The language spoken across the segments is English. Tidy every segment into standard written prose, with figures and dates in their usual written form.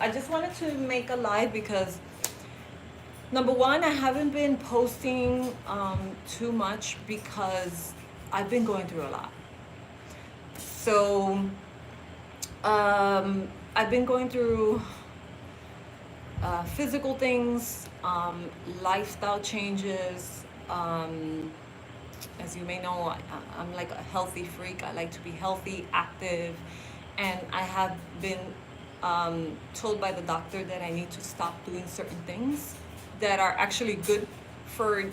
I just wanted to make a live because number one, I haven't been posting too much because I've been going through a lot. So I've been going through physical things, lifestyle changes. As you may know, I'm like a healthy freak. I like to be healthy, active, and I have been told by the doctor that I need to stop doing certain things that are actually good for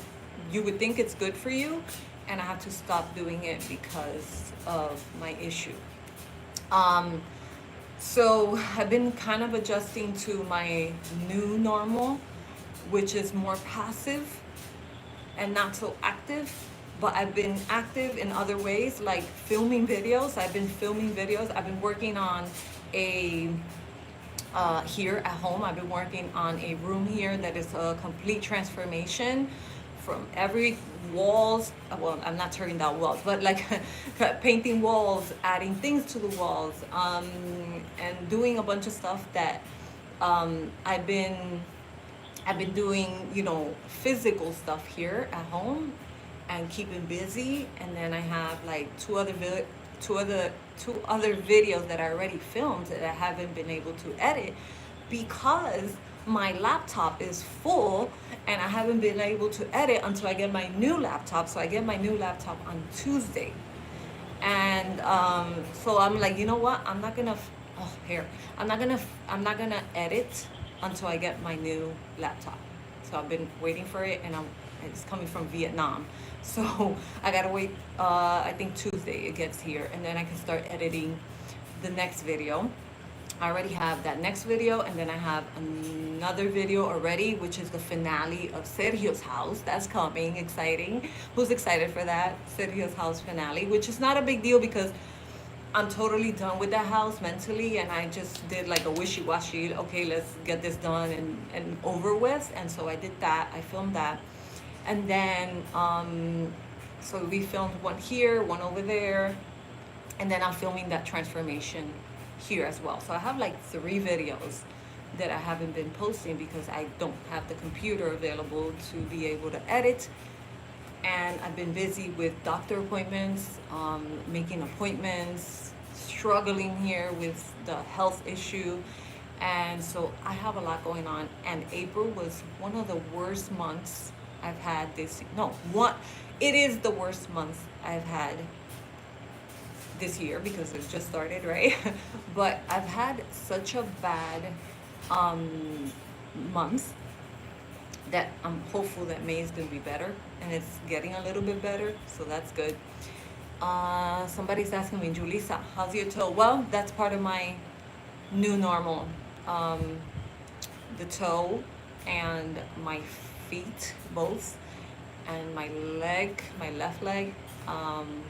you would think it's good for you, and I have to stop doing it because of my issue. Um, so I've been kind of adjusting to my new normal, which is more passive and not so active. But I've been active in other ways, like filming videos. I've been filming videos. I've been working on a here at home. I've been working on a room here that is a complete transformation from every walls. Well, I'm not tearing down walls, but like painting walls, adding things to the walls, and doing a bunch of stuff that um, I've been I've been doing, physical stuff here at home and keeping busy. And then I have like two other two other videos that I already filmed that I haven't been able to edit because my laptop is full and I haven't been able to edit until I get my new laptop. So I get my new laptop on Tuesday. And so I'm like, you know what? I'm not gonna. Oh, here. I'm not gonna edit until I get my new laptop. So I've been waiting for it, and it's coming from Vietnam. So I gotta wait. I think Tuesday it gets here, and then I can start editing the next video. I already have that next video, and then I have another video already, which is the finale of Sergio's house. That's coming, exciting. Who's excited for that? Sergio's house finale, which is not a big deal because I'm totally done with that house mentally, and I just did like a wishy-washy, okay, let's get this done and over with. And so I did that, I filmed that. And then, so we filmed one here, one over there, and then I'm filming that transformation here as well. So I have like 3 videos that I haven't been posting because I don't have the computer available to be able to edit. And I've been busy with doctor appointments, making appointments, struggling here with the health issue. And so I have a lot going on. And April was one of the worst months I've had this, no, one, it is the worst month I've had this year because it just started, right? But I've had such a bad um, month that I'm hopeful that May is going to be better, and it's getting a little bit better, so that's good. Somebody's asking me, Julissa, how's your toe? Well, that's part of my new normal. Um, the toe and my feet, both, and my leg, my left leg. Um,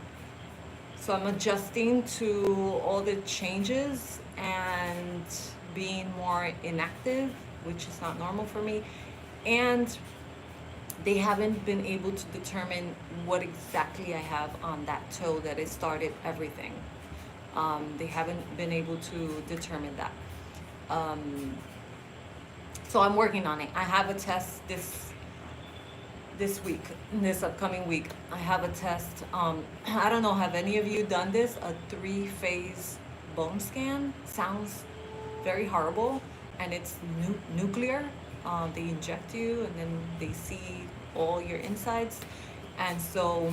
so I'm adjusting to all the changes and being more inactive, which is not normal for me. And they haven't been able to determine what exactly I have on that toe that it started everything. They haven't been able to determine that. Um, so I'm working on it. I have a test this week, this upcoming week. I have a test. I don't know, have any of you done this? A 3-phase bone scan sounds very horrible, and it's nuclear. They inject you, and then they see all your insides. And so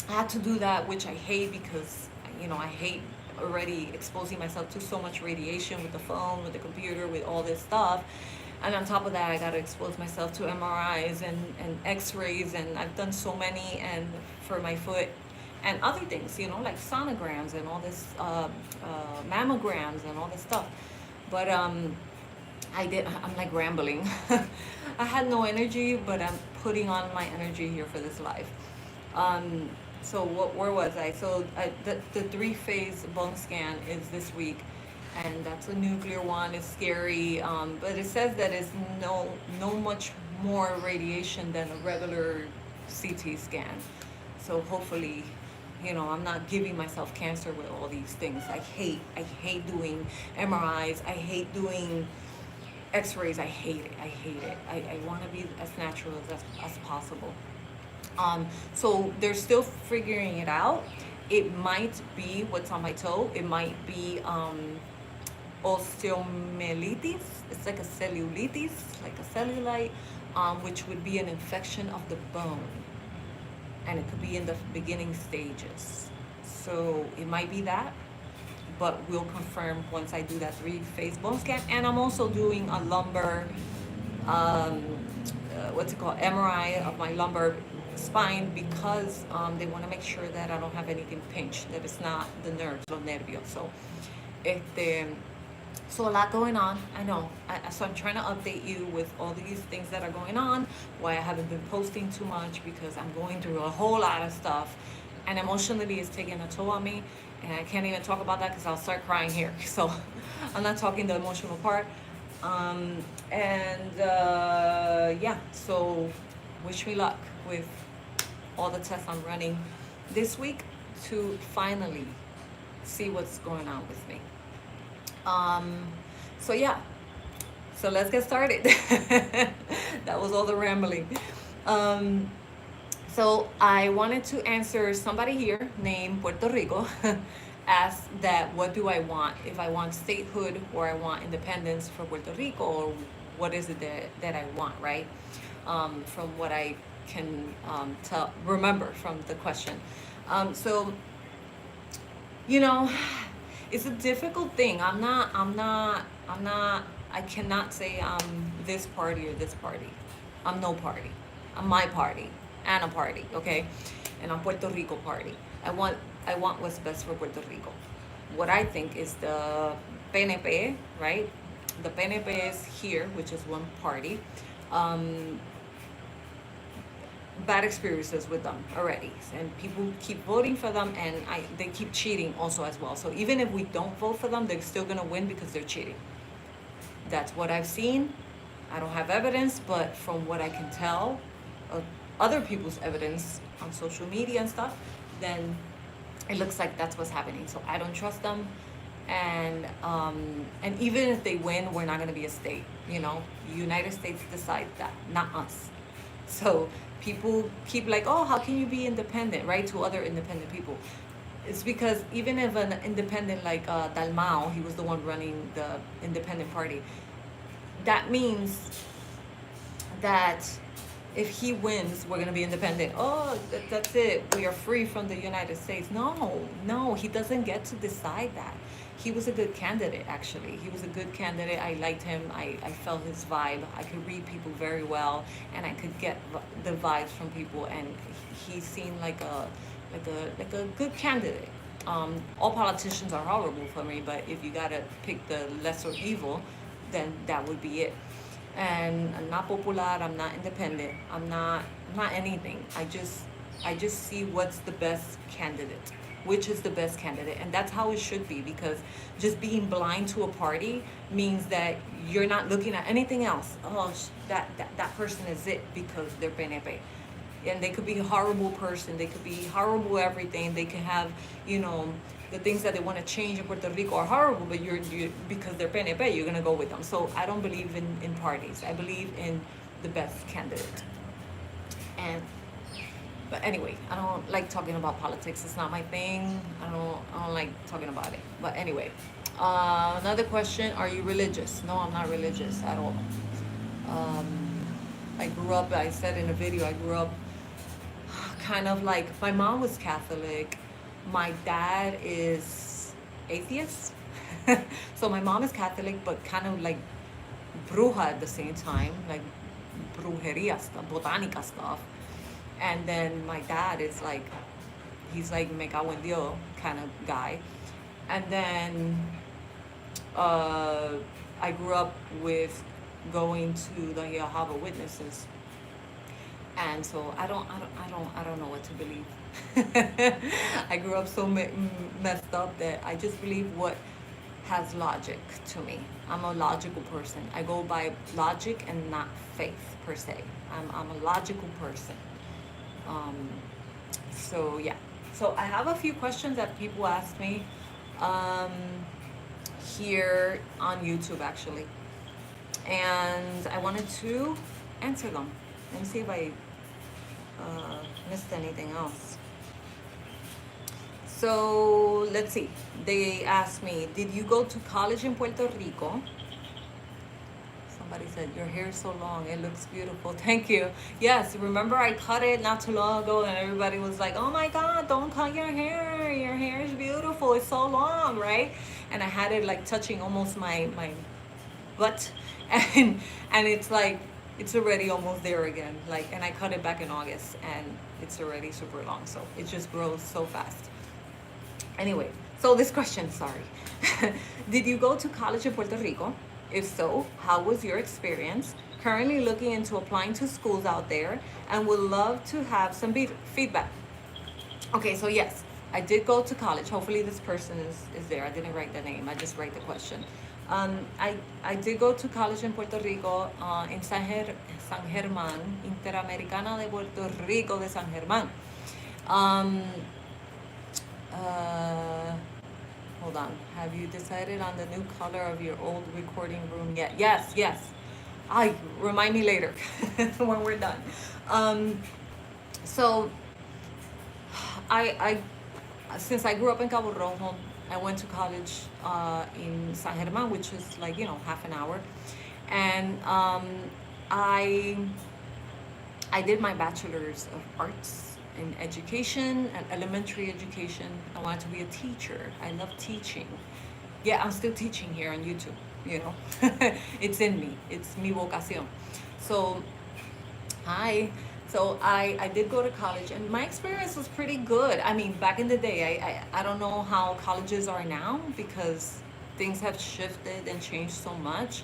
I had to do that, which I hate because, I hate already exposing myself to so much radiation with the phone, with the computer, with all this stuff. And on top of that, I got to expose myself to MRIs and X-rays, and I've done so many, and for my foot and other things, like sonograms and all this, mammograms and all this stuff. But I'm like rambling. I had no energy, but I'm putting on my energy here for this live. So where was I? So the 3-phase bone scan is this week, and that's a nuclear one. It's scary, but it says that it's no much more radiation than a regular CT scan. So hopefully, I'm not giving myself cancer with all these things. I hate doing MRIs. I hate doing X-rays. I hate it. I want to be as natural as possible. So they're still figuring it out. It might be what's on my toe. It might be osteomyelitis. It's like a cellulitis, like a cellulite, which would be an infection of the bone, and it could be in the beginning stages. So it might be that, but we'll confirm once I do that 3-phase bone scan. And I'm also doing a lumbar, what's it called, MRI of my lumbar spine, because they want to make sure that I don't have anything pinched, that it's not the nerves, los nervios. So, so a lot going on. I know. So I'm trying to update you with all these things that are going on. Why I haven't been posting too much, because I'm going through a whole lot of stuff, and emotionally it's taking a toll on me. And I can't even talk about that because I'll start crying here. So I'm not talking the emotional part. Yeah. So wish me luck with all the tests I'm running this week to finally see what's going on with me. So yeah, so let's get started. That was all the rambling. So I wanted to answer somebody here named Puerto Rico asked that what do I want, if I want statehood or I want independence for Puerto Rico, or what is it that I want, right? From what I can remember from the question. So it's a difficult thing. I cannot say I'm this party or this party. I'm no party. I'm my party and a party, okay? And I'm Puerto Rico party. I want what's best for Puerto Rico. What I think is the PNP, right? The PNP is here, which is one party. Bad experiences with them already, and people keep voting for them, and they keep cheating also as well. So even if we don't vote for them, they're still gonna win because they're cheating. That's what I've seen. I don't have evidence, but from what I can tell of other people's evidence on social media and stuff, then it looks like that's what's happening. So I don't trust them, and even if they win, we're not gonna be a state. The United States decide that, not us. So people keep like, oh, how can you be independent, right, to other independent people? It's because even if an independent like Dalmau, he was the one running the independent party, that means that if he wins, we're going to be independent. Oh, that's it. We are free from the United States. No, he doesn't get to decide that. He was a good candidate, actually. He was a good candidate. I liked him. I felt his vibe. I could read people very well, and I could get the vibes from people. And he seemed like a good candidate. All politicians are horrible for me, but if you gotta pick the lesser evil, then that would be it. And I'm not popular. I'm not independent. I'm not anything. I just see what's the best candidate. Which is the best candidate, and that's how it should be, because just being blind to a party means that you're not looking at anything else. Oh, that person is it because they're PNP, and they could be a horrible person, they could be horrible everything, they can have the things that they want to change in Puerto Rico are horrible, but you're because they're PNP, you're gonna go with them. So I don't believe in parties. I believe in the best candidate. But anyway, I don't like talking about politics. It's not my thing. I don't like talking about it. But anyway, another question: are you religious? No, I'm not religious at all. I grew up. I said in a video, I grew up kind of like, my mom was Catholic. My dad is atheist. So my mom is Catholic, but kind of like bruja at the same time, like brujeria stuff, botánica stuff. And then my dad is like, he's like me cago en Dios kind of guy. And then I grew up with going to the Jehovah's Witnesses, and so I don't know what to believe. I grew up so messed up that I just believe what has logic to me. I'm a logical person. I go by logic and not faith per se. I'm a logical person. So yeah, So I have a few questions that people ask me um, here on YouTube actually, and I wanted to answer them. Let me see if I missed anything else. So let's see. They asked me, "Did you go to college in Puerto Rico?" Somebody said, "Your hair is so long, it looks beautiful." Thank you. Yes, remember I cut it not too long ago, and everybody was like, "Oh my God, don't cut your hair. Your hair is beautiful. It's so long, right?" And I had it like touching almost my butt, and it's like it's already almost there again. Like, and I cut it back in August, and it's already super long. So it just grows so fast. Anyway, so this question, sorry. Did you go to college in Puerto Rico? If so, how was your experience? Currently looking into applying to schools out there and would love to have some feedback. Okay, so yes, I did go to college. Hopefully this person is there. I didn't write the name, I just write the question. I did go to college in Puerto Rico, in San Germán, Interamericana de Puerto Rico de San Germán. Um, uh, Hold on. Have you decided on the new color of your old recording room yet? Yes, yes. I remind me later when we're done. Um, so since I grew up in Cabo Rojo, I went to college in San Germán, which is like half an hour, and I I did my bachelor's of arts in education and elementary education. I wanted to be a teacher. I love teaching. Yeah, I'm still teaching here on YouTube, you know. It's in me. It's mi vocación. So, hi. So I did go to college and my experience was pretty good. I mean, back in the day, I don't know how colleges are now because things have shifted and changed so much.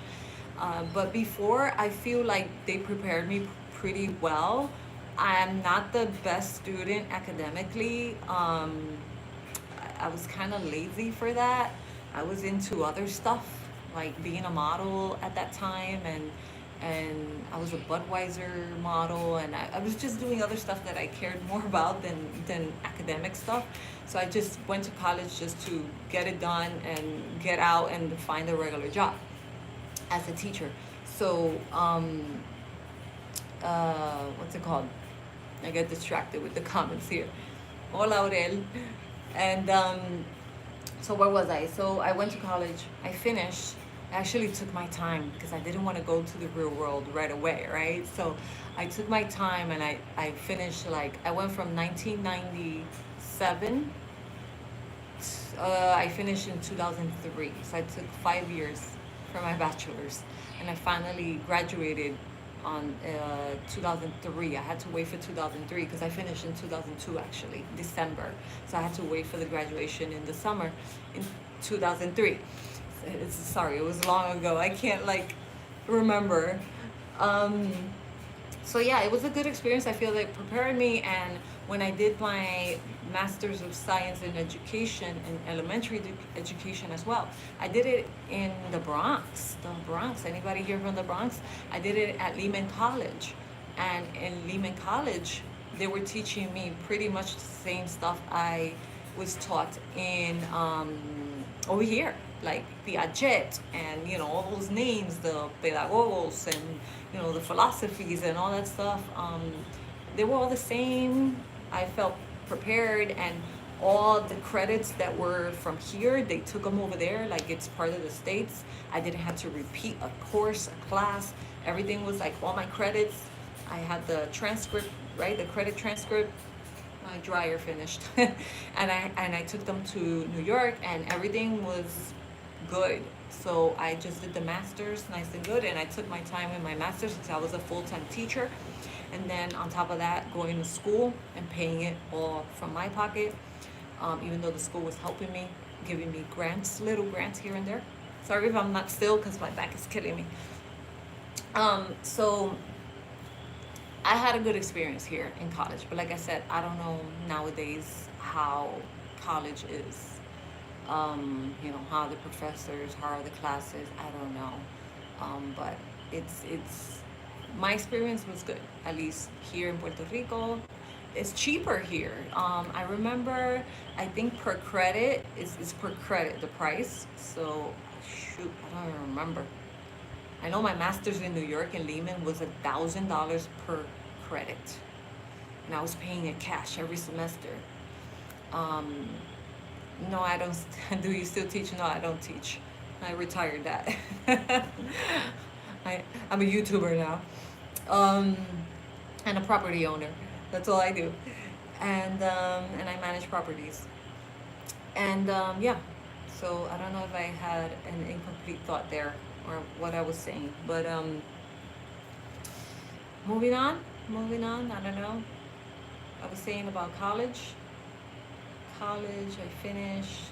But before, I feel like they prepared me pretty well. I'm not the best student academically. I was kind of lazy for that. I was into other stuff, like being a model at that time, and I was a Budweiser model, and I was just doing other stuff that I cared more about than academic stuff. So I just went to college just to get it done and get out and find a regular job as a teacher. So, what's it called? I get distracted with the comments here. Hola, Aurel. And so where was I? So I went to college. I finished. I actually took my time because I didn't want to go to the real world right away, right? So I took my time and I finished I went from 1997. I finished in 2003. So I took 5 years for my bachelor's. And I finally graduated on 2003. I had to wait for 2003 because I finished in 2002 actually, December. So I had to wait for the graduation in the summer in 2003. Sorry, it was long ago. I can't remember. Um, so yeah, it was a good experience. I feel like prepared me. And when I did my Master's of Science in Education and elementary education as well, I did it in the Bronx. The Bronx. Anybody here from the Bronx? I did it at Lehman College, and in Lehman College, they were teaching me pretty much the same stuff I was taught in over here, like Piaget and all those names, the pedagogos and the philosophies and all that stuff. They were all the same. I felt prepared, and all the credits that were from here, they took them over there like it's part of the States. I didn't have to repeat a course, a class. Everything was like all my credits. I had the transcript, right? The credit transcript. My dryer finished. and I took them to New York, and everything was good. So I just did the master's nice and good, and I took my time in my master's because I was a full-time teacher. And then on top of that, going to school and paying it all from my pocket, even though the school was helping me, giving me grants, little grants here and there. Sorry if I'm not still because my back is killing me. So I had a good experience here in college, but like I said, I don't know nowadays how college is. How the professors, how are the classes, I don't know. But it's my experience was good, at least here in Puerto Rico. it's cheaper here. I remember, I think per credit is per credit the price. So shoot, I don't even remember. I know my master's in New York and Lehman was $1,000 per credit, and I was paying it cash every semester. Um, no, I don't. Do you still teach? No, I don't teach. I retired that. I'm a YouTuber now, um, and a property owner. That's all I do, and I manage properties. And yeah, so I don't know if I had an incomplete thought there or what I was saying, but moving on, moving on. I don't know. I was saying about college. College, I finished.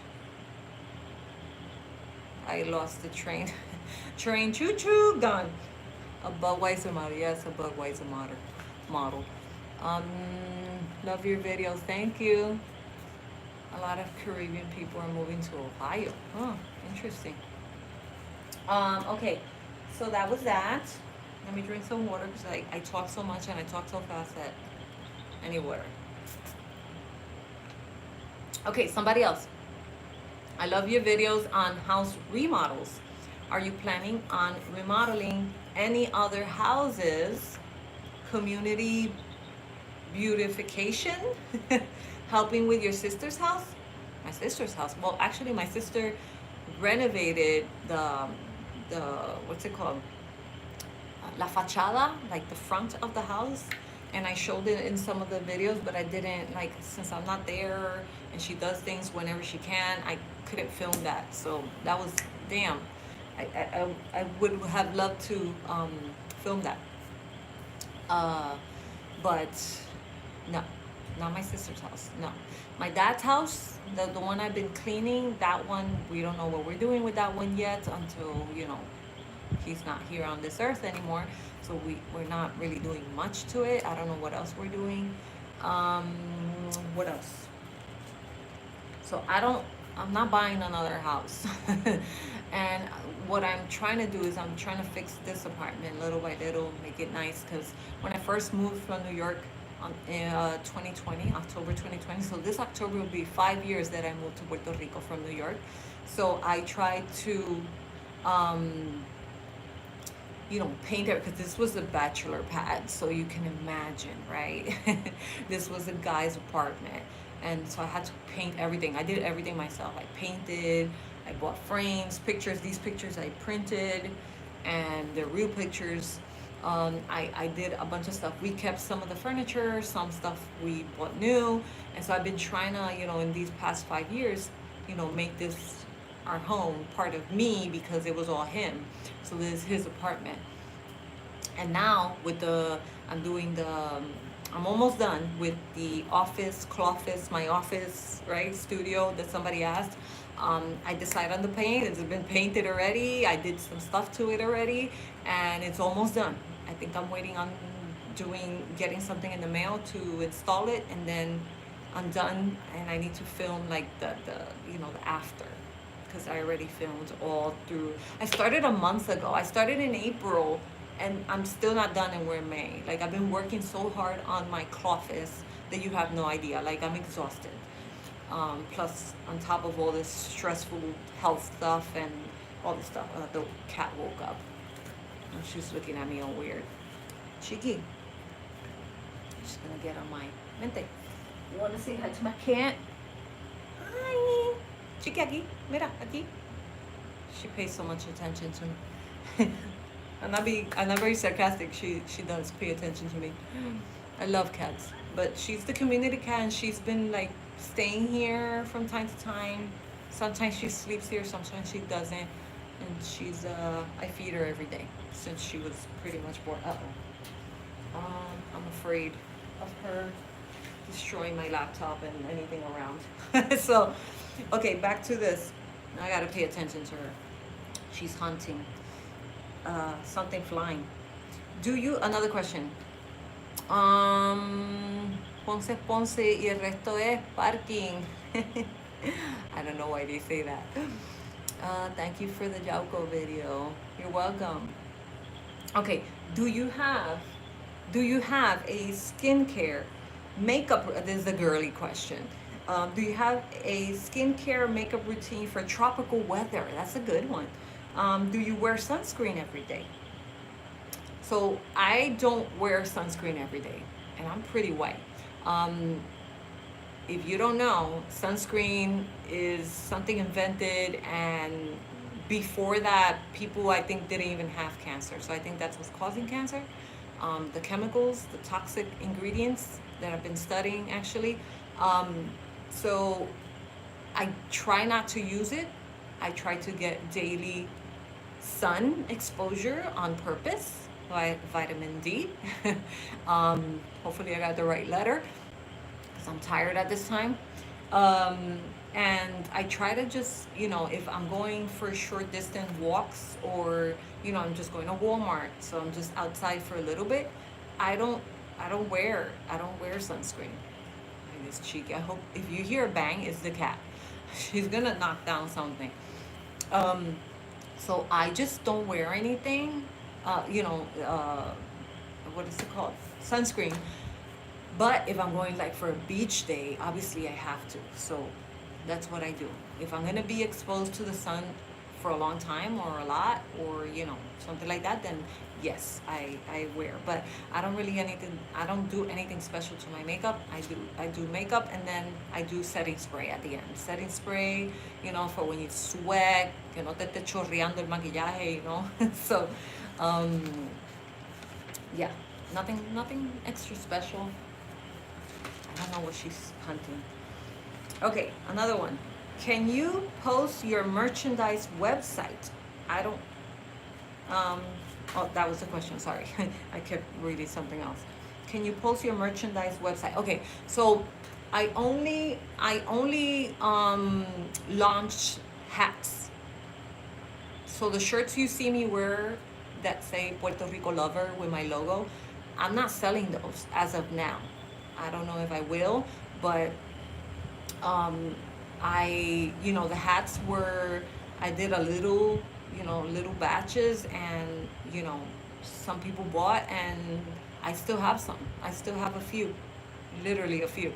I lost the train. Train choo choo gone. A Budweiser model, yes, a Budweiser model. Um, love your videos. Thank you. A lot of Caribbean people are moving to Ohio. Oh, interesting. Okay, so that was that. Let me drink some water because I talk so much and I talk so fast that I need water. Okay, somebody else. I love your videos on house remodels. Are you planning on remodeling any other houses? Community beautification? Helping with your sister's house? My sister's house. Well, actually, my sister renovated the what's it called? La fachada, like the front of the house, and I showed it in some of the videos, but I didn't, like, since I'm not there and she does things whenever she can, I couldn't film that. So that was, damn, I would have loved to film that, uh, but no, not my sister's house. No, my dad's house, the one I've been cleaning, that one we don't know what we're doing with that one yet until he's not here on this earth anymore. So we're not really doing much to it. I don't know what else we're doing. Um, what else? So I'm not buying another house. And what I'm trying to do is I'm trying to fix this apartment little by little, make it nice. Because when I first moved from New York in 2020, October 2020, so this October will be 5 years that I moved to Puerto Rico from New York. So I tried to um, paint it, because this was a bachelor pad, so you can imagine, right? This was a guy's apartment, and so I had to paint everything. I did everything myself. I painted, I bought frames, pictures. These pictures I printed, and they're real pictures. I did a bunch of stuff. We kept some of the furniture, some stuff we bought new, and so I've been trying to, in these past 5 years, make this our home part of me, because it was all him. So this is his apartment. And now I'm almost done with the office, Clawfist, my office, right, studio that somebody asked. I decided on the paint. It's been painted already. I did some stuff to it already, and it's almost done. I think I'm waiting on getting something in the mail to install it, and then I'm done. And I need to film like the after, because I already filmed all through. I started a month ago. I started in April, and I'm still not done, and we're in May. Like, I've been working so hard on my Clawfist that you have no idea. Like, I'm exhausted. Plus, on top of all this stressful health stuff and all this stuff, the cat woke up. And she's looking at me all weird. Chiqui. She's gonna get on my mente. You wanna say hi to my cat? Hi. Chiqui, aquí. Mira, aquí. She pays so much attention to me. I'm not very sarcastic. She does pay attention to me. I love cats, but she's the community cat, and she's been like staying here from time to time. Sometimes she sleeps here, sometimes she doesn't, and she's I feed her every day since she was pretty much born. I'm afraid of her destroying my laptop and anything around. So, okay, back to this. I gotta pay attention to her. She's hunting. Something flying. Another question. Ponce es Ponce y el resto es parking. I don't know why they say that. Thank you for the Jauco video. You're welcome. Okay, do you have a skincare Makeup, this is a girly question. Do you have a skincare makeup routine for tropical weather? That's a good one. Do you wear sunscreen every day? So I don't wear sunscreen every day, and I'm pretty white. Um, if you don't know, sunscreen is something invented, and before that, people I think didn't even have cancer. So I think that's what's causing cancer. The chemicals, the toxic ingredients that I've been studying actually. Um, so I try not to use it. I try to get daily sun exposure on purpose, vitamin D. Hopefully, I got the right letter because I'm tired at this time. Um, and I try to just, if I'm going for short distance walks, or, I'm just going to Walmart, so I'm just outside for a little bit, I don't, I don't wear sunscreen. It is cheeky. I hope if you hear a bang, it's the cat. She's gonna knock down something. Um, so I just don't wear anything. What is it called? Sunscreen. But if I'm going like for a beach day, obviously I have to. So that's what I do. If I'm gonna be exposed to the sun for a long time or a lot, or something like that, then yes, I wear. But I don't do anything special to my makeup. I do makeup, and then I do setting spray at the end. Setting spray, for when you sweat, que no te esté chorreando el maquillaje. So um yeah, nothing extra special. I don't know what she's hunting. Okay, another one. Can you post your merchandise website? I don't. Um, oh, that was the question. Sorry, I kept reading something else. Can you post your merchandise website? Okay, so I only launched hats. So the shirts you see me wear that say Puerto Rico lover with my logo, I'm not selling those as of now. I don't know if I will, but um, the hats were, I did a little, little batches, and, some people bought, and I still have some. I still have a few, literally a few.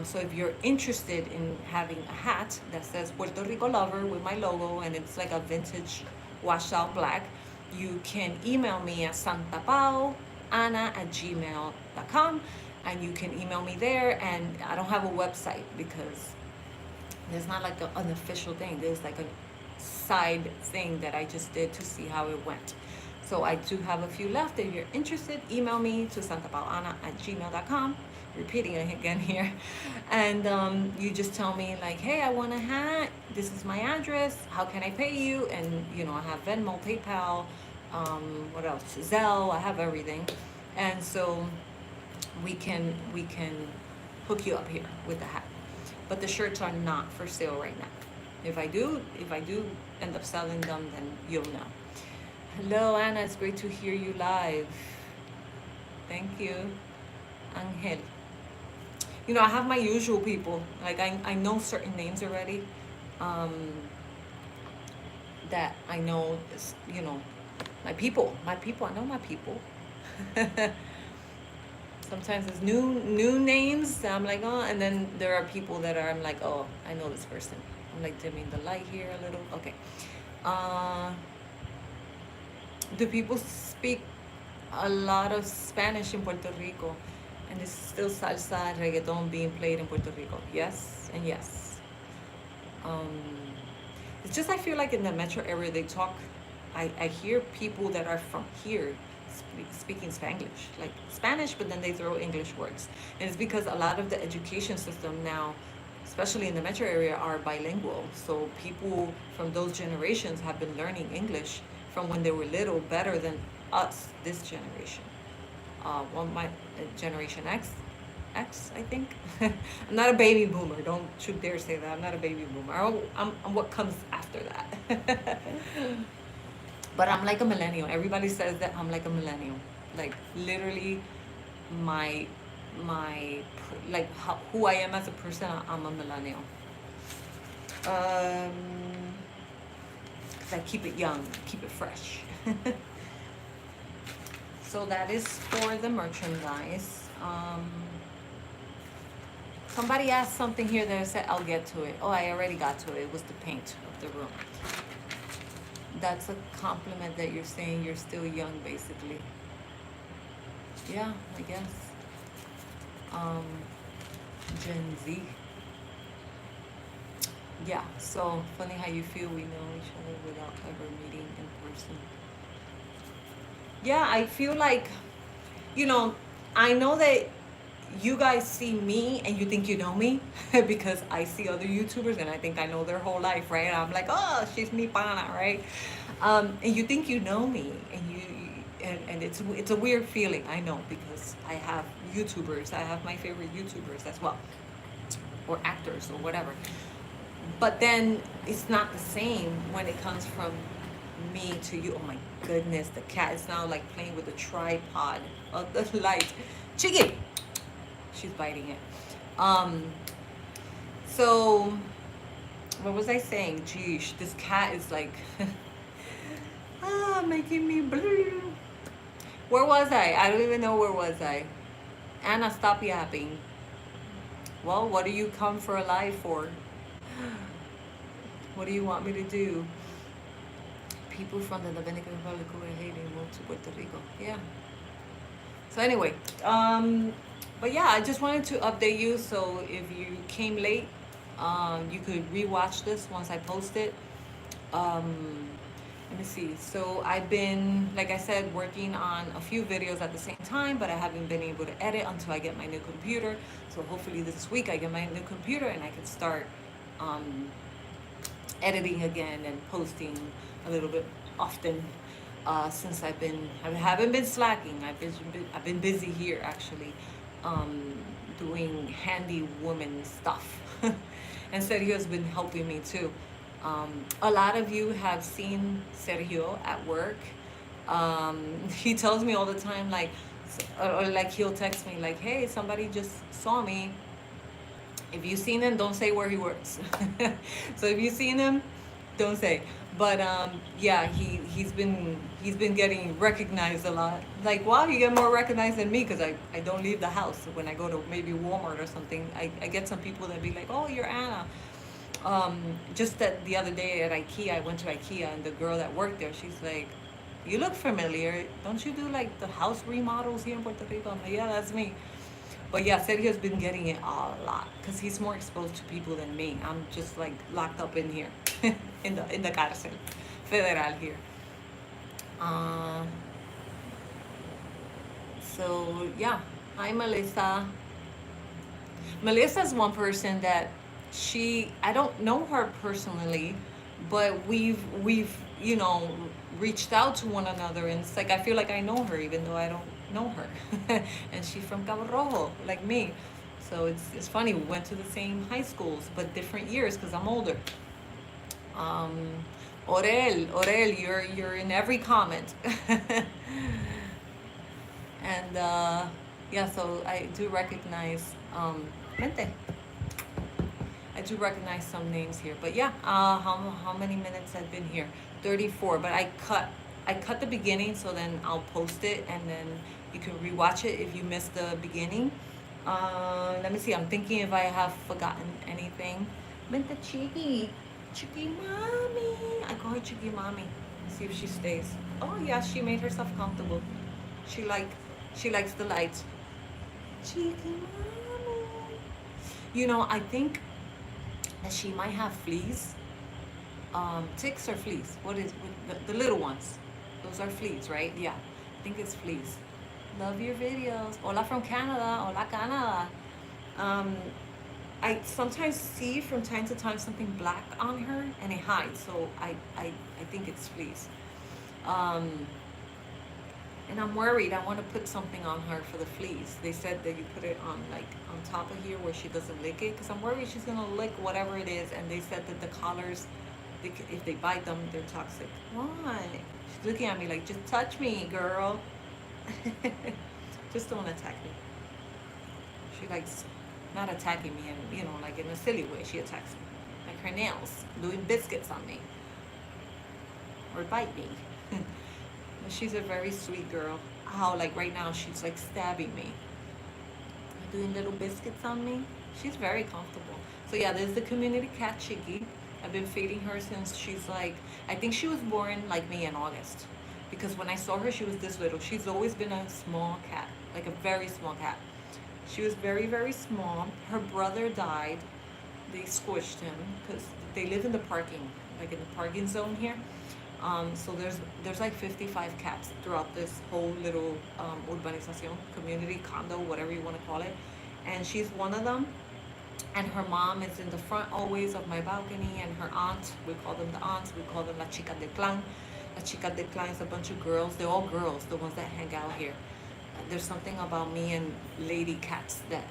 So if you're interested in having a hat that says Puerto Rico lover with my logo, and it's like a vintage washed out black, you can email me at santapaoana@gmail.com, and you can email me there. And I don't have a website because there's not like an official thing. There's like a side thing that I just did to see how it went. So I do have a few left. If you're interested, email me to santapaoana@gmail.com. Repeating it again here. And you just tell me like, hey, I want a hat. This is my address. How can I pay you? And I have Venmo, PayPal, what else? Zelle. I have everything. And so we can hook you up here with the hat. But the shirts are not for sale right now. If I do end up selling them, then you'll know. Hello, Anna. It's great to hear you live. Thank you, Angel. I have my usual people. Like I know certain names already. That I know is, my people. My people. I know my people. Sometimes it's new names. I'm like, oh, and then there are people that I'm like, oh, I know this person. I'm like dimming the light here a little. Okay. Do people speak a lot of Spanish in Puerto Rico? And is still salsa, reggaeton being played in Puerto Rico? Yes and yes. Um, it's just I feel like in the metro area they talk. I hear people that are from here speaking Spanglish, like Spanish, but then they throw English words. And it's because a lot of the education system now, especially in the metro area, are bilingual. So people from those generations have been learning English from when they were little better than us, this generation. My Generation X, I think. I'm not a baby boomer. Don't you dare say that. I'm not a baby boomer. I'm what comes after that. But I'm like a millennial. Everybody says that I'm like a millennial. Like literally, my like who I am as a person. I'm a millennial. 'Cause I keep it young, keep it fresh. So that is for the merchandise. Somebody asked something here that I said I'll get to it. Oh, I already got to it. It was the paint of the room. That's a compliment that you're saying you're still young, basically. Yeah, I guess. Um, Gen Z. Yeah, so funny how you feel we know each other without ever meeting in person. Yeah, I feel like, you know, I know that you guys see me and you think you know me because I see other YouTubers and I think I know their whole life, right? I'm like, oh, she's mi pana, right? And you think you know me, and it's a weird feeling, I know, because I have YouTubers, I have my favorite YouTubers as well, or actors or whatever. But then it's not the same when it comes from me to you. Oh my goodness, the cat is now like playing with the tripod of the light. Chicky, she's biting it. Um, so what was I saying? Geesh, this cat is like making me blue. Where was I? I don't even know where was I. Anna, stop yapping. Well, what do you come for alive for? What do you want me to do? People from the Dominican Republic who are Haiti moved to Puerto Rico. Yeah. So anyway, but yeah, I just wanted to update you. So if you came late, you could rewatch this once I post it. Um, Let me see. So I've been, like I said, working on a few videos at the same time, but I haven't been able to edit until I get my new computer. So hopefully this week I get my new computer and I can start um, editing again and posting a little bit often. Since I haven't been slacking. I've been busy here actually, um, doing handy woman stuff, and Sergio's been helping me too. A lot of you have seen Sergio at work. He tells me all the time, like, or like he'll text me, like, "Hey, somebody just saw me. If you've seen him, don't say where he works." So if you've seen him, don't say. But yeah, he's been getting recognized a lot. Like, wow, you get more recognized than me because I don't leave the house. When I go to maybe Walmart or something, I get some people that be like, "Oh, you're Anna." Just that the other day at IKEA, I went to IKEA and the girl that worked there, she's like, "You look familiar. Don't you do like the house remodels here in Puerto Rico?" I'm like, "Yeah, that's me." But yeah, Sergio's been getting it a lot because he's more exposed to people than me. I'm just like locked up in here, in the cárcel federal here. Uh, so yeah, hi Melissa. Melissa's one person that I don't know her personally, but we've reached out to one another, and it's like I feel like I know her even though I don't know her, and she's from Cabo Rojo like me, so it's funny, we went to the same high schools but different years because I'm older. Um, Orel, you're in every comment. And yeah, so I do recognize Mente. I do recognize some names here, but yeah, how many minutes I've been here? 34. But I cut the beginning, so then I'll post it, and then you can rewatch it if you missed the beginning. Let me see. I'm thinking if I have forgotten anything. Mente Chiqui, Chiqui Mommy. I call her Chiqui Mommy. Let's see if she stays. Oh yeah, she made herself comfortable. She like she likes the light. Chiqui Mommy. I think that she might have fleas. Ticks or fleas? What is the little ones? Those are fleas, right? Yeah, I think it's fleas. Love your videos. Hola from Canada. Hola Canada. Um, I sometimes see from time to time something black on her and it hides, so I think it's fleas. Um, and I'm worried. I want to put something on her for the fleas. They said that you put it on like on top of here where she doesn't lick it, because I'm worried she's gonna lick whatever it is. And they said that the collars, if they bite them, they're toxic. Why? She's looking at me like, just touch me, girl. Just don't attack me. She likes not attacking me, and like in a silly way. She attacks me, like her nails, doing biscuits on me, or bite me. She's a very sweet girl. How, like right now, she's like stabbing me, doing little biscuits on me. She's very comfortable. So yeah, there's the community cat Chicky. I've been feeding her since she's like, I think she was born like me in August. Because when I saw her, she was this little. She's always been a small cat, like a very small cat. She was very, very small. Her brother died. They squished him because they live in the parking, like in the parking zone here. So there's like 55 cats throughout this whole little urbanización, community, condo, whatever you want to call it. And she's one of them. And her mom is in the front always of my balcony, and her aunt, we call them the aunts, we call them la chica de clan. La chica de clan is a bunch of girls. They're all girls, the ones that hang out here. There's something about me and lady cats that,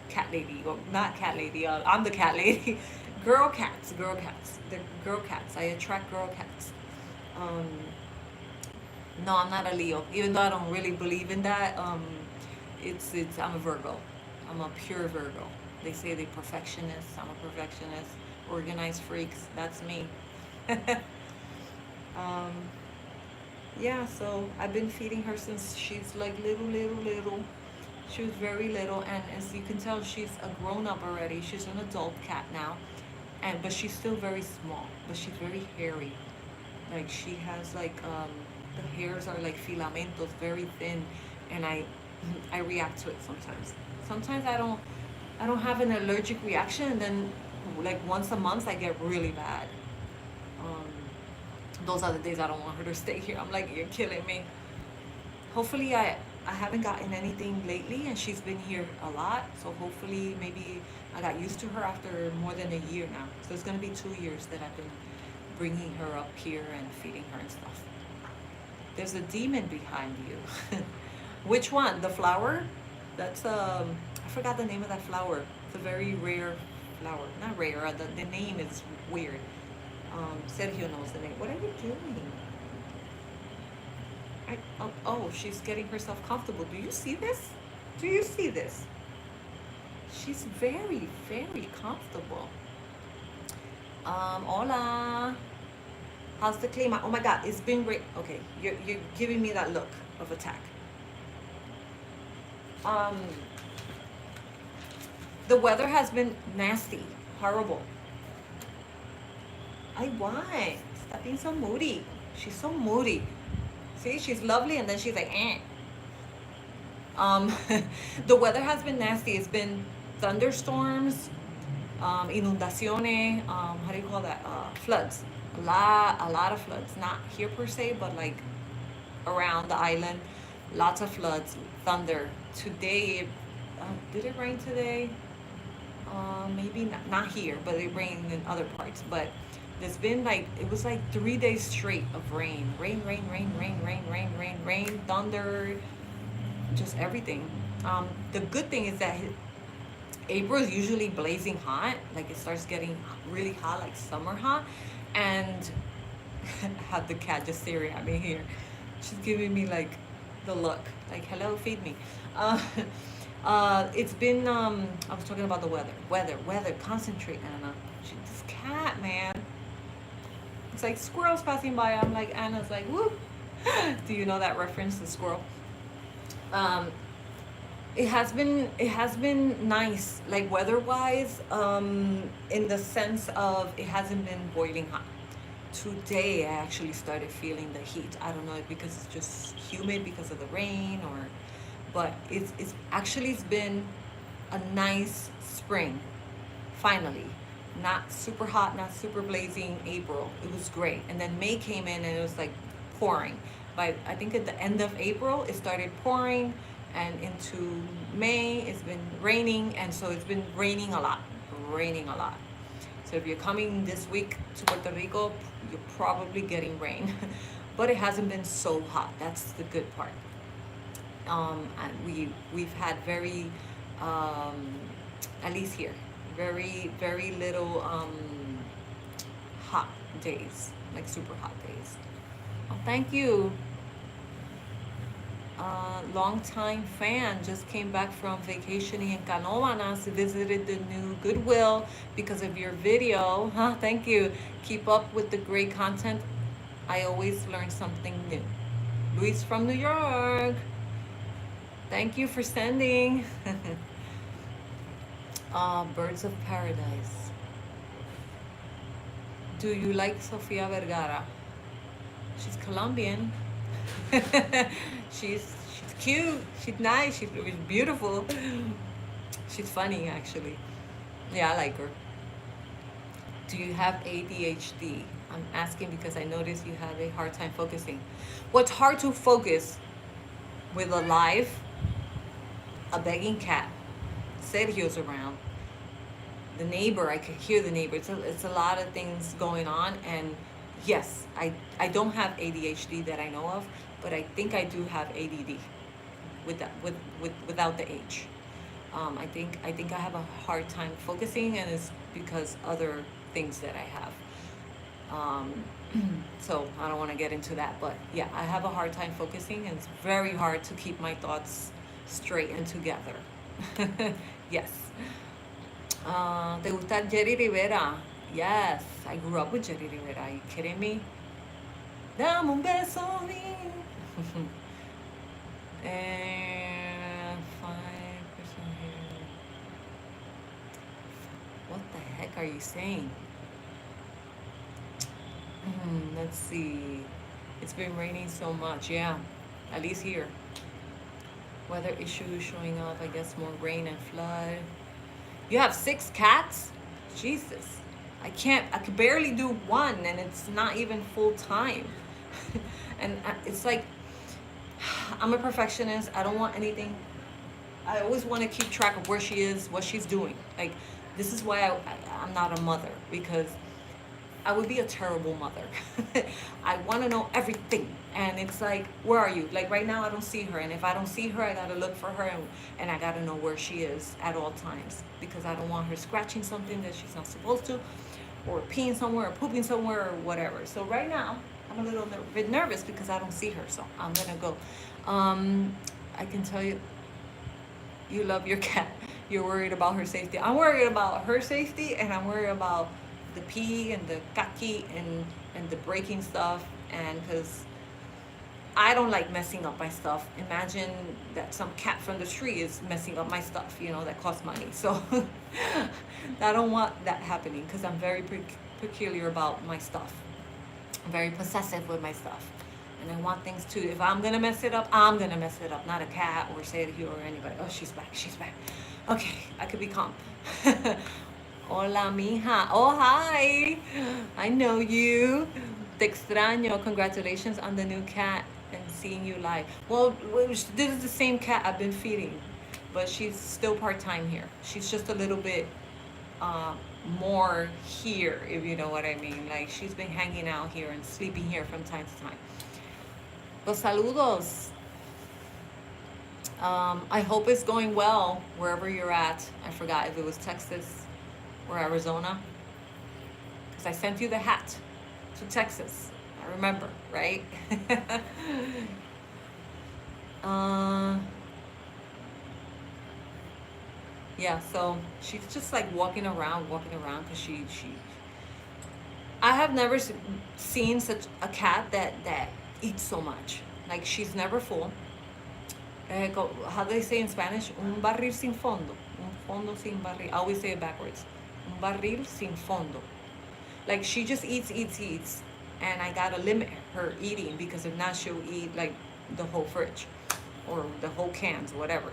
cat lady, or not cat lady, I'm the cat lady. Girl cats, girl cats. They're girl cats. I attract girl cats. Um, no, I'm not a Leo, even though I don't really believe in that. It's I'm a Virgo. I'm a pure Virgo. They say they're perfectionists. I'm a perfectionist. Organized freaks. That's me. um, yeah, so I've been feeding her since she's like little, little, little. She was very little, and as you can tell, she's a grown up already. She's an adult cat now, but she's still very small. But she's very hairy. Like she has like the hairs are like filamentos, very thin, and I react to it sometimes. Sometimes I don't have an allergic reaction, and then like once a month I get really bad. Um, those are the days I don't want her to stay here. I'm like, you're killing me. Hopefully I haven't gotten anything lately, and she's been here a lot, so hopefully maybe I got used to her after more than a year now. So it's gonna be 2 years that I've been bringing her up here and feeding her and stuff. There's a demon behind you. Which one? The flower? That's I forgot the name of that flower. It's a very rare flower. Not rare. The name is weird. Sergio knows the name. What are you doing? Oh, she's getting herself comfortable. Do you see this? Do you see this? She's very, very comfortable. Hola. How's the clima? Oh my God, it's been great. Okay, you're giving me that look of attack. Um, the weather has been nasty, horrible. Why? Stop being so moody. She's so moody. See, she's lovely, and then she's like, eh. Um, the weather has been nasty. It's been thunderstorms, inundaciones, how do you call that? Floods. A lot of floods. Not here per se, but like around the island. Lots of floods, thunder. Today, did it rain today? Maybe not here, but it rained in other parts. But there's been like, it was like 3 days straight of rain. Rain, rain, rain, rain, rain, rain, rain, rain, thunder, just everything. The good thing is that April is usually blazing hot. Like it starts getting really hot, like summer hot. And I have the cat just staring at me here. She's giving me like the look, like, hello, feed me. It's been, I was talking about the weather, concentrate, Anna. This cat, man. It's like squirrels passing by. I'm like, Anna's like, whoop. Do you know that reference, the squirrel? It has been nice, like weather-wise, in the sense of it hasn't been boiling hot. Today I actually started feeling the heat. I don't know if because it's just humid because of the rain, but it's been a nice spring, finally. Not super hot, not super blazing April. It was great. And then May came in and it was like pouring. But I think at the end of April it started pouring, and into May it's been raining, and so it's been raining a lot. So if you're coming this week to Puerto Rico, you're probably getting rain. But it hasn't been so hot. That's the good part. And we've had very, at least here, very, very little hot days, like super hot days. Oh, thank you. Long time fan, just came back from vacationing in Canóvanas, visited the new Goodwill because of your video. Huh, thank you. Keep up with the great content. I always learn something new. Luis from New York. Thank you for sending. Birds of Paradise. Do you like Sofia Vergara? She's Colombian. She's cute. She's nice. She's beautiful. She's funny, actually. Yeah, I like her. Do you have ADHD? I'm asking because I noticed you have a hard time focusing. What's hard to focus with a live, a begging cat, Sergio's around, the neighbor, I could hear the neighbor. It's a lot of things going on. And yes, I don't have ADHD that I know of, but I think I do have ADD with that, without the H. I think I have a hard time focusing, and it's because other things that I have. Um, so I don't want to get into that, but yeah, I have a hard time focusing, and it's very hard to keep my thoughts straight and together. Yes. ¿Te gusta Jerry Rivera? Yes, I grew up with Jerry Rivera. Are you kidding me? Dame un beso mío. And 5% here. What the heck are you saying? Let's see. It's been raining so much. Yeah, at least here. Weather issues showing up. I guess more rain and flood. You have 6 cats? Jesus. I could barely do one, and it's not even full time. And it's like, I'm a perfectionist. I don't want anything. I always want to keep track of where she is, what she's doing. Like, this is why I'm not a mother, because I would be a terrible mother. I want to know everything. And it's like, where are you? Like right now, I don't see her. And if I don't see her, I got to look for her, and I got to know where she is at all times, because I don't want her scratching something that she's not supposed to, or peeing somewhere, or pooping somewhere, or whatever. So right now, I'm a little bit nervous because I don't see her. So I'm going to go. I can tell you, you love your cat. You're worried about her safety. I'm worried about her safety, and I'm worried about the pee and the kaki and the breaking stuff. And because I don't like messing up my stuff. Imagine that some cat from the tree is messing up my stuff, that costs money. So I don't want that happening, because I'm very peculiar about my stuff. I'm very possessive with my stuff. And I want things to, if I'm going to mess it up, I'm going to mess it up. Not a cat or Sergio or anybody. Oh, she's back. Okay, I could be calm. Hola, mija. Oh, hi. I know you. Te extraño. Congratulations on the new cat and seeing you live. Well, this is the same cat I've been feeding, but she's still part-time here. She's just a little bit more here, if you know what I mean. Like, she's been hanging out here and sleeping here from time to time. Los saludos. I hope it's going well wherever you're at. I forgot if it was Texas or Arizona, because I sent you the hat to Texas. I remember, right? Yeah, so she's just like walking around because she I have never seen such a cat that eats so much. Like, she's never full. How do they say in Spanish? Un barril sin fondo. Un fondo sin barril. I always say it backwards. Un barril sin fondo. Like, she just eats. And I gotta limit her eating, because if not, she'll eat like the whole fridge or the whole cans, whatever.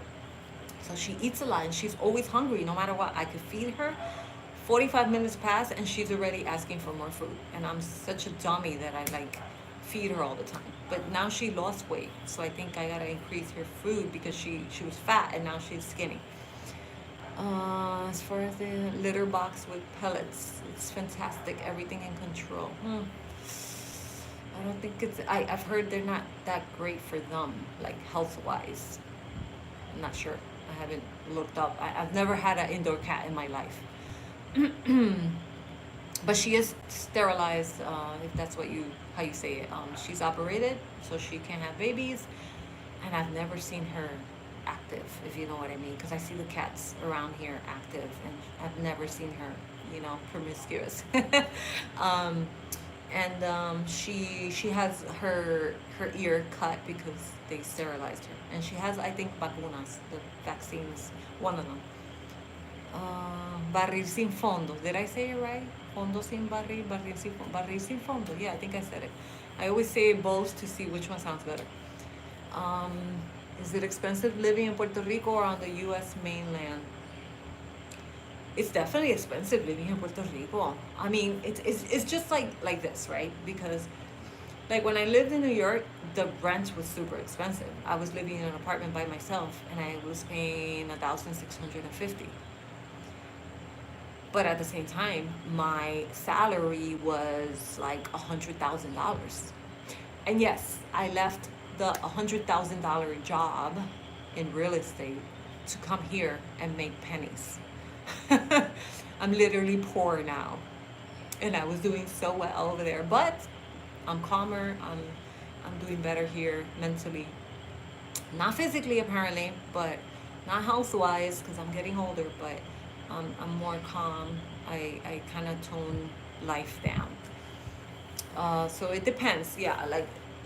So she eats a lot, and she's always hungry no matter what. I could feed her. 45 minutes pass and she's already asking for more food. And I'm such a dummy that I feed her all the time. But now she lost weight, so I think I gotta increase her food, because she was fat and now she's skinny. As far as the litter box with pellets, it's fantastic. Everything in control. I don't think I've heard they're not that great for them, like health-wise. I'm not sure. I haven't looked up. I've never had an indoor cat in my life. But she is sterilized, if that's how you say it. She's operated, so she can't have babies. And I've never seen her active, if you know what I mean, because I see the cats around here active, and I've never seen her, promiscuous. She has her ear cut because they sterilized her, and she has, I think, vacunas, the vaccines, one of them. Barril sin fondo. Did I say it right? Fondo sin barril, barril sin fondo. Yeah, I think I said it. I always say both to see which one sounds better. Um, is it expensive living in Puerto Rico or on the U.S. mainland? It's definitely expensive living in Puerto Rico. I mean, it's just like this, right? Because like when I lived in New York, the rent was super expensive. I was living in an apartment by myself, and I was paying 1,650. But at the same time, my salary was like $100,000. And yes, I left the $100,000 job in real estate to come here and make pennies. I'm literally poor now, and I was doing so well over there. But I'm calmer. I'm doing better here mentally, not physically apparently, but not health wise because I'm getting older. But I'm more calm. I kind of tone life down. So it depends. Yeah,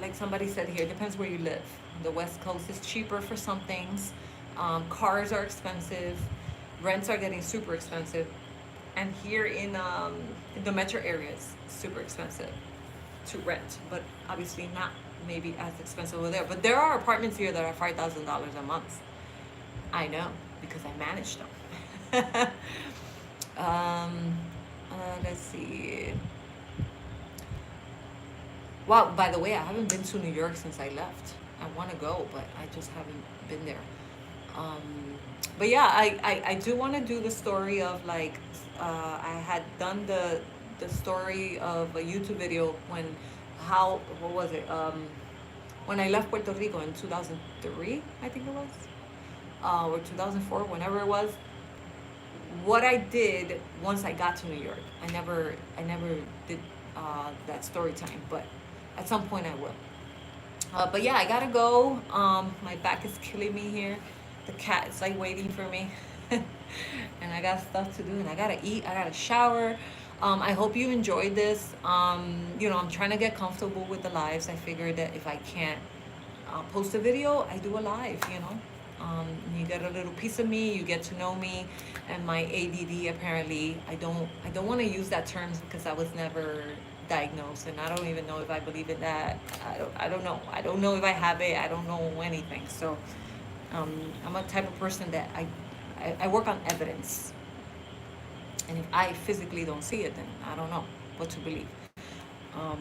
like somebody said here, it depends where you live. The West Coast is cheaper for some things. Cars are expensive. Rents are getting super expensive. And here in the metro areas, super expensive to rent, but obviously not maybe as expensive over there. But there are apartments here that are $5,000 a month. I know because I manage them. um, let's see. Wow, by the way, I haven't been to New York since I left. I want to go, but I just haven't been there. Um, but yeah, I do want to do the story of like, I had done the story of a YouTube video when, how, what was it? When I left Puerto Rico in 2003, I think it was, or 2004, whenever it was. What I did once I got to New York, I never did that story time, but at some point I will. But yeah, I gotta go. My back is killing me here. The cat is like waiting for me, and I got stuff to do, and I gotta eat. I gotta shower. I hope you enjoyed this. I'm trying to get comfortable with the lives. I figured that if I can't post a video, I do a live. You get a little piece of me. You get to know me, and my ADD. Apparently, I don't want to use that term because I was never diagnosed, and I don't even know if I believe in that. I don't know. I don't know if I have it. I don't know anything. So I'm a type of person that I work on evidence, and if I physically don't see it, then I don't know what to believe. Um,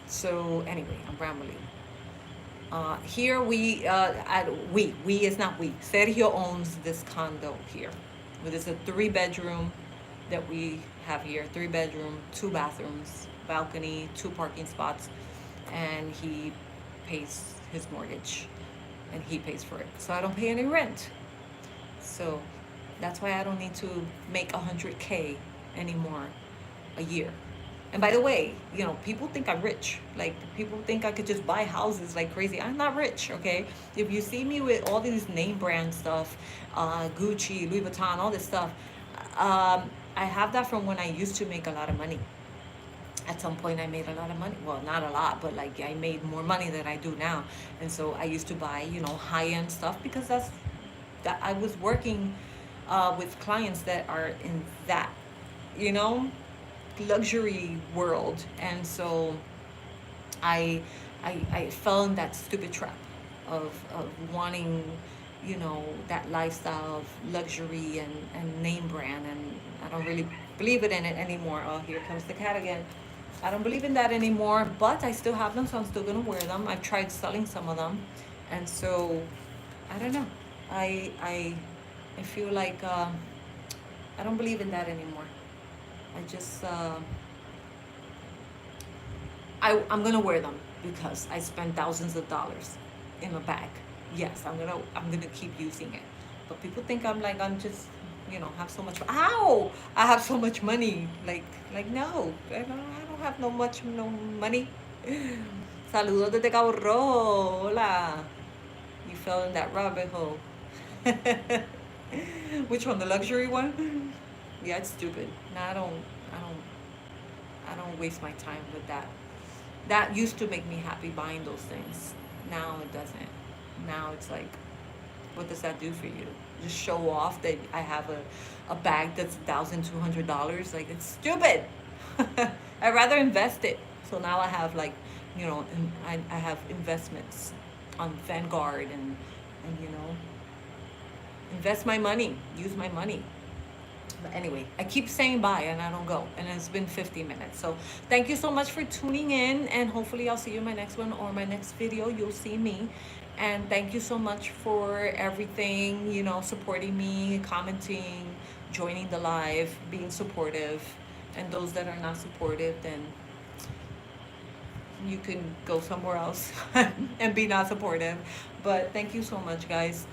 so anyway, I'm rambling. Here we is not we. Sergio owns this condo here. It is a 3 bedroom that we have here. 3 bedroom, 2 bathrooms, balcony, 2 parking spots, and he pays his mortgage, and he pays for it. So I don't pay any rent. So that's why I don't need to make 100K anymore a year. And by the way, people think I'm rich. Like, people think I could just buy houses like crazy. I'm not rich, okay? If you see me with all these name brand stuff, Gucci, Louis Vuitton, all this stuff, I have that from when I used to make a lot of money. At some point, I made a lot of money. Well, not a lot, but like I made more money than I do now. And so I used to buy, high end stuff because that I was working with clients that are in that, you know, luxury world, and so I I fell in that stupid trap of wanting, that lifestyle of luxury and name brand, and I don't really believe it in it anymore. Oh, here comes the cat again. I don't believe in that anymore, but I still have them, so I'm still gonna wear them. I've tried selling some of them, and so I don't know. I I feel like I don't believe in that anymore. I just I'm gonna wear them because I spend thousands of dollars in a bag. Yes, I'm gonna keep using it. But people think I'm just have so much. Ow! I have so much money. Like no, I don't have no money. Saludos desde Cabo Rojo. Hola. You fell in that rabbit hole. Which one? The luxury one? Yeah, it's stupid. No, I don't waste my time with that. That used to make me happy buying those things. Now it doesn't. Now it's like, What does that do for you? Just show off that I have a bag that's $1,200? Like, it's stupid. I'd rather invest it. So now I have like, I have investments on Vanguard and invest my money, use my money. But anyway, I keep saying bye and I don't go. And it's been 50 minutes. So thank you so much for tuning in. And hopefully I'll see you in my next one or my next video. You'll see me. And thank you so much for everything, supporting me, commenting, joining the live, being supportive. And those that are not supportive, then you can go somewhere else and be not supportive. But thank you so much, guys.